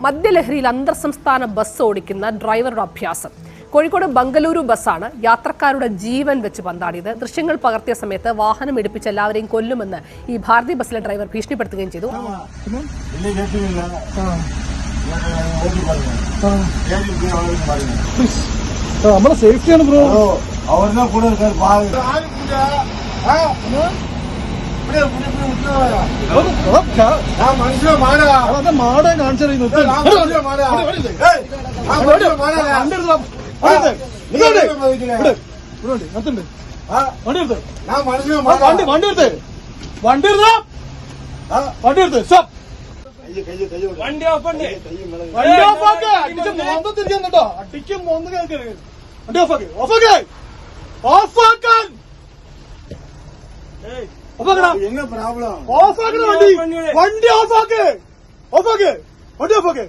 മദ്യലഹരിയിൽ അന്തർ സംസ്ഥാന ബസ് ഓടിക്കുന്ന ഡ്രൈവറുടെ അഭ്യാസം. കോഴിക്കോട് ബംഗളൂരു ബസ്സാണ് യാത്രക്കാരുടെ ജീവൻ വെച്ച് പന്താടിയത്. ദൃശ്യങ്ങൾ പകർത്തിയ സമയത്ത് വാഹനം ഇടിപ്പിച്ച് എല്ലാവരെയും കൊല്ലുമെന്ന് ഈ ഭാരതി ബസ്സിലെ ഡ്രൈവർ ഭീഷണിപ്പെടുത്തുകയും ചെയ്തു. നമ്മുടെ സേഫ്റ്റിയാണ് ബ്രോ. മാടേ കാണിച്ചു വണ്ടി ഓഫ് ആക്ക്. അടിച്ച് മോന്ത തിരിക്കാൻ കേട്ടോ. അടിക്ക് മോന്ത കേൾക്കരുത്. വണ്ടി ഓഫ് ആക്ക്. ഓഫ് ആക്കാൻ என்ன ப்ராப்ளம்? ஆஃப் ஆகுற வண்டி ஆஃப் ஆகு. வண்டி ஆஃப் ஆகு.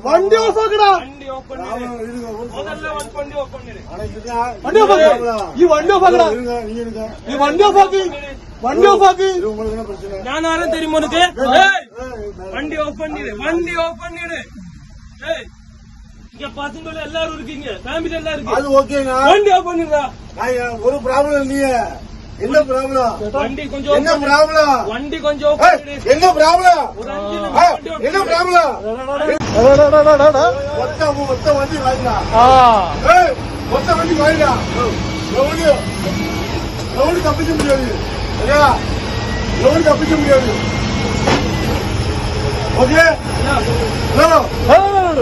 வண்டி ஆஃப் ஆகுடா. வண்டி ஆஃப் பண்ணிரு. முதல்ல வண்டி ஆஃப் பண்ணிரு. வண்டி ஆஃப் ஆகு. ഈ വണ്ടി ഓഫ് ആകുടാ. ഈ വണ്ടി ഓഫ് ആക്ക്. വണ്ടി ഓഫ് ആക്ക്. உங்களுக்கு என்ன பிரச்சனை? நான் ஆரன் தெரியுமா உனக்கு? ஏய் வண்டி ஆஃப் பண்ணிடு. ஏய் இங்க பாத்துங்க எல்லாரும் இருக்கீங்க. ஃபேமிலி எல்லாம் இருக்கு. அது ஓகேங்க. வண்டி ஆஃப் பண்ணிடுடா. ஒரு ப்ராப்ளம் இல்லையே. என்ன ப்ராப்ளம்? வண்டி கொஞ்சம் என்ன ப்ராப்ளம்? வண்டி கொஞ்சம் என்ன ப்ராப்ளம்? என்ன ப்ராப்ளம்? ஒத்த வண்டி வாங்கிடா. ஒத்த வண்டி வாங்கிடா. எவனு தப்பிக்க முடியாது. எவனு தப்பிக்க முடியாது. ஓகே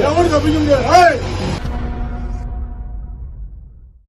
எவனு தப்பிக்க முடியாது.